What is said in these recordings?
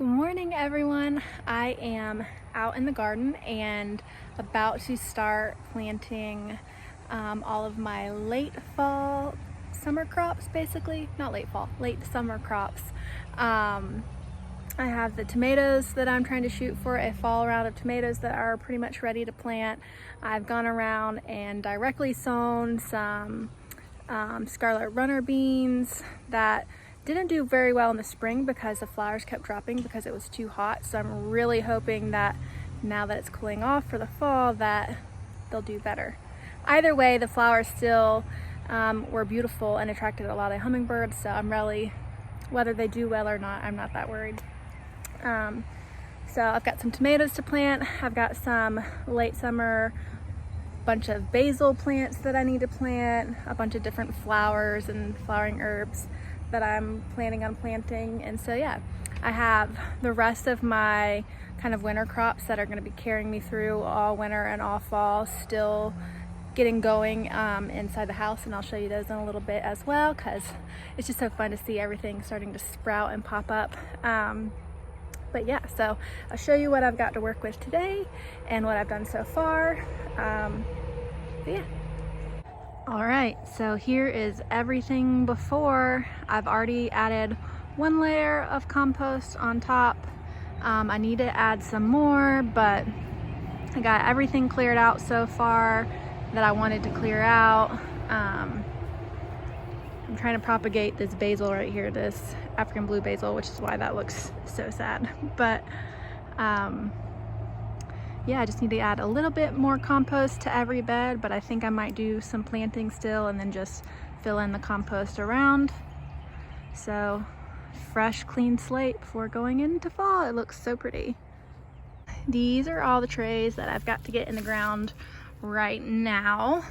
Good morning, everyone. I am out in the garden and about to start planting all of my late fall summer crops, basically. Not late fall, late summer crops. I have the tomatoes that I'm trying to shoot for a fall round of tomatoes that are pretty much ready to plant. I've gone around and directly sown some scarlet runner beans that didn't do very well in the spring because the flowers kept dropping because it was too hot. So I'm really hoping that now that it's cooling off for the fall that they'll do better. Either way, the flowers still were beautiful and attracted a lot of hummingbirds. So I'm really, whether they do well or not, I'm not that worried. So I've got some tomatoes to plant. I've got some late summer bunch of basil plants that I need to plant, a bunch of different flowers and flowering herbs that I'm planning on planting. And so yeah, I have the rest of my kind of winter crops that are going to be carrying me through all winter and all fall still getting going inside the house, and I'll show you those in a little bit as well because it's just so fun to see everything starting to sprout and pop up. But yeah, so I'll show you what I've got to work with today and what I've done so far. But yeah. All right, so here is everything before. I've already added one layer of compost on top. I need to add some more, but I got everything cleared out so far that I wanted to clear out. I'm trying to propagate this basil right here, this African blue basil, which is why that looks so sad. But yeah, I just need to add a little bit more compost to every bed, but I think I might do some planting still and then just fill in the compost around. So fresh, clean slate before going into fall. It looks so pretty. These are all the trays that I've got to get in the ground right now.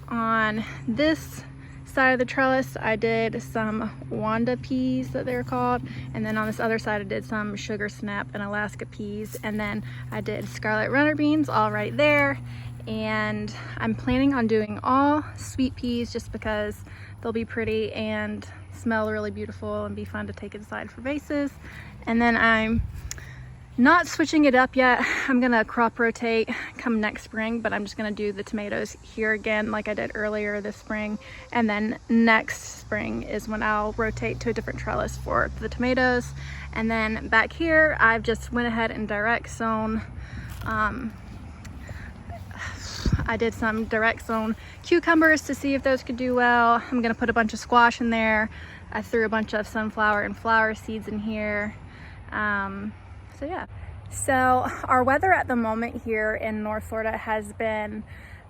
On this side of the trellis, I did some Wanda peas that they're called, and then on this other side I did some sugar snap and Alaska peas, and then I did scarlet runner beans all right there. And I'm planning on doing all sweet peas just because they'll be pretty and smell really beautiful and be fun to take inside for vases. And then I'm not switching it up yet. I'm gonna crop rotate come next spring, but I'm just gonna do the tomatoes here again like I did earlier this spring. And then next spring is when I'll rotate to a different trellis for the tomatoes. And then back here, I've just went ahead and direct sown. I did some direct sown cucumbers to see if those could do well. I'm gonna put a bunch of squash in there. I threw a bunch of sunflower and flower seeds in here. So yeah, so our weather at the moment here in North Florida has been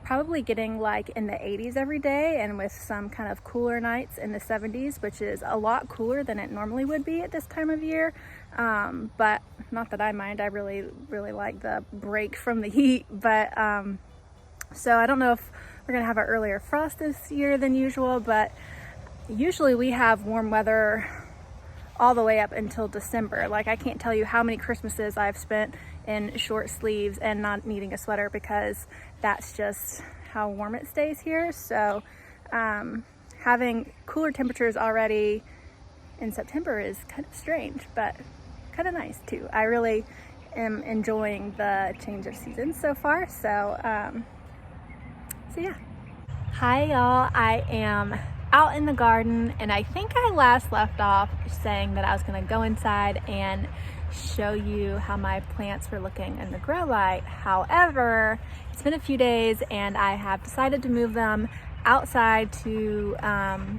probably getting like in the 80s every day, and with some kind of cooler nights in the 70s, which is a lot cooler than it normally would be at this time of year. But not that I mind, I really like the break from the heat. But so I don't know if we're gonna have an earlier frost this year than usual, but usually we have warm weather all the way up until December. Like, I can't tell you how many Christmases I've spent in short sleeves and not needing a sweater because that's just how warm it stays here. So having cooler temperatures already in September is kind of strange, but kind of nice too. I really am enjoying the change of seasons so far. So yeah. Hi y'all, I am out in the garden, and I think I last left off saying that I was going to go inside and show you how my plants were looking in the grow light. However, it's been a few days and I have decided to move them outside to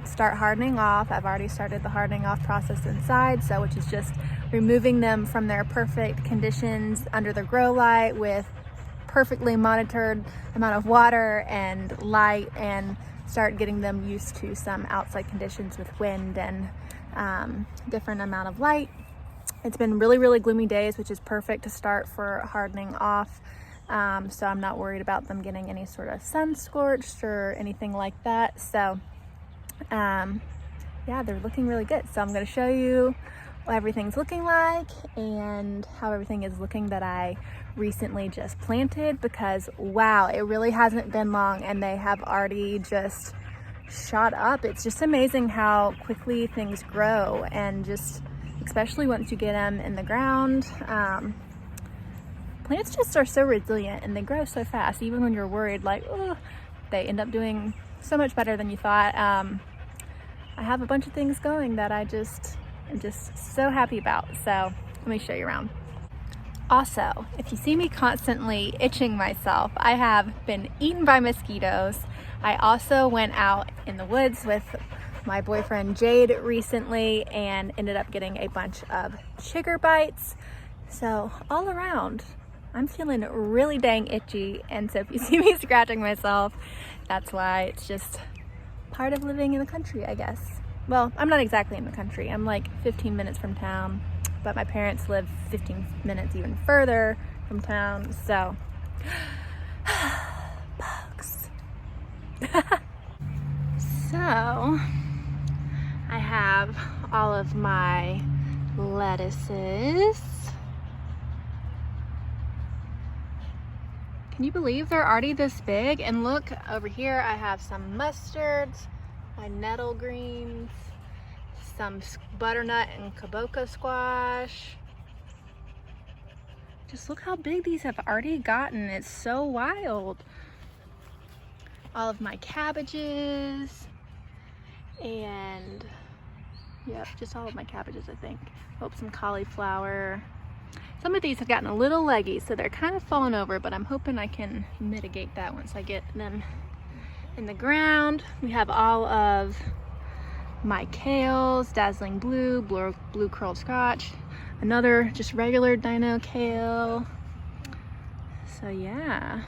start hardening off. I've already started the hardening off process inside, so which is just removing them from their perfect conditions under the grow light with perfectly monitored amount of water and light, and start getting them used to some outside conditions with wind and different amount of light. It's been really gloomy days, which is perfect to start for hardening off. So I'm not worried about them getting any sort of sun scorched or anything like that. So yeah, they're looking really good. So I'm going to show you what everything's looking like and how everything is looking that I recently just planted, because wow, it really hasn't been long and they have already just shot up. It's just amazing how quickly things grow, and just especially once you get them in the ground. Plants just are so resilient and they grow so fast, even when you're worried, like, oh, they end up doing so much better than you thought. I have a bunch of things going that I'm just so happy about. So let me show you around. Also, if you see me constantly itching myself, I have been eaten by mosquitoes. I also went out in the woods with my boyfriend Jade recently and ended up getting a bunch of chigger bites. So all around, I'm feeling really dang itchy. And so if you see me scratching myself, that's why. It's just part of living in the country, I guess. Well, I'm not exactly in the country. I'm like 15 minutes from town, but my parents live 15 minutes even further from town, so bugs. So I have all of my lettuces. Can you believe they're already this big? And look over here, I have some mustards, my nettle greens, some butternut and kaboka squash. Just look how big these have already gotten. It's so wild. All of my cabbages and yep, just all of my cabbages, I think. Oh, some cauliflower. Some of these have gotten a little leggy, so they're kind of falling over, but I'm hoping I can mitigate that once I get them in the ground. We have all of my kales, dazzling blue, blue curled scotch, another just regular dino kale. So yeah,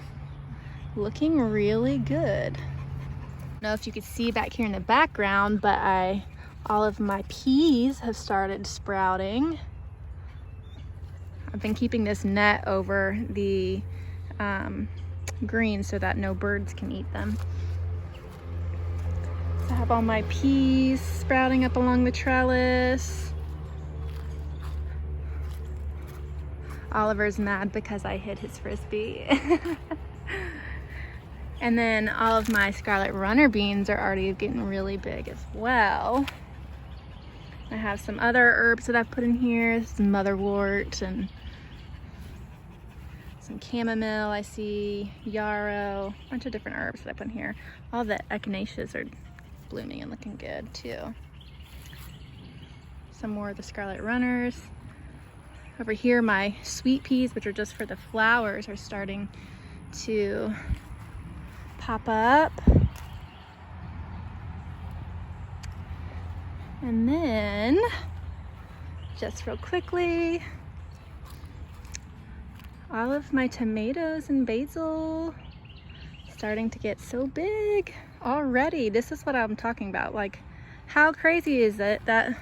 looking really good. I don't know if you could see back here in the background, but all of my peas have started sprouting. I've been keeping this net over the greens so that no birds can eat them. I have all my peas sprouting up along the trellis. Oliver's mad because I hit his frisbee. And then all of my scarlet runner beans are already getting really big as well. I have some other herbs that I've put in here, some motherwort and some chamomile, I see yarrow, a bunch of different herbs that I put in here. All the echinaceas are blooming and looking good too. Some more of the scarlet runners. Over here, my sweet peas, which are just for the flowers, are starting to pop up. And then, just real quickly, all of my tomatoes and basil starting to get so big already. This is what I'm talking about. Like, how crazy is it that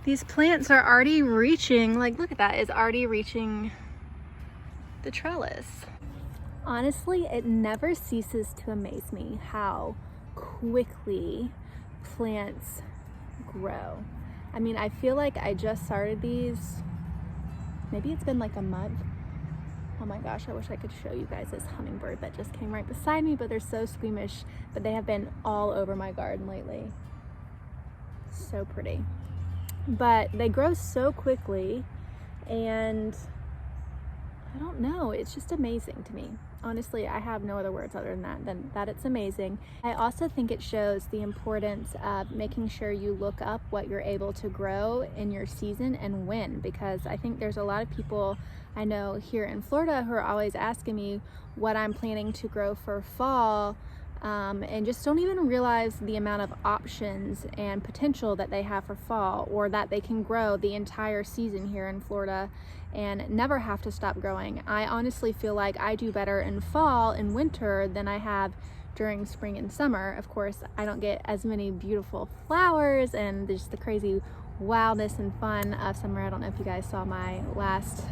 these plants are already reaching, like, look at that, it's already reaching the trellis. Honestly, it never ceases to amaze me how quickly plants grow. I mean, I feel like I just started these, maybe it's been like a month. Oh my gosh, I wish I could show you guys this hummingbird that just came right beside me, but they're so squeamish, but they have been all over my garden lately. So pretty. But they grow so quickly, and I don't know, it's just amazing to me. Honestly, I have no other words other than that it's amazing. I also think it shows the importance of making sure you look up what you're able to grow in your season and when, because I think there's a lot of people I know here in Florida who are always asking me what I'm planning to grow for fall, and just don't even realize the amount of options and potential that they have for fall, or that they can grow the entire season here in Florida and never have to stop growing. I honestly feel like I do better in fall and winter than I have during spring and summer. Of course, I don't get as many beautiful flowers and just the crazy wildness and fun of summer. I don't know if you guys saw my last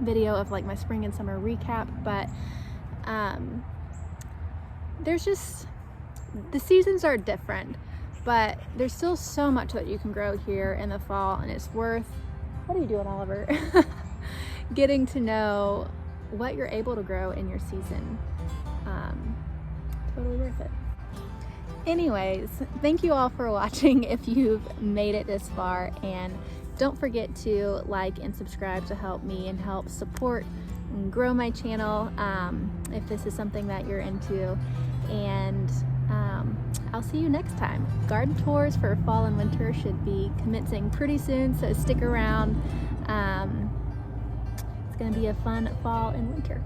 video of like my spring and summer recap, but there's just, the seasons are different, but there's still so much that you can grow here in the fall, and it's worth, what are you doing, Oliver? Getting to know what you're able to grow in your season. Totally worth it. Anyways, thank you all for watching if you've made it this far, and don't forget to like and subscribe to help me and help support and grow my channel if this is something that you're into. And I'll see you next time. Garden tours for fall and winter should be commencing pretty soon, so stick around. It's gonna be a fun fall and winter.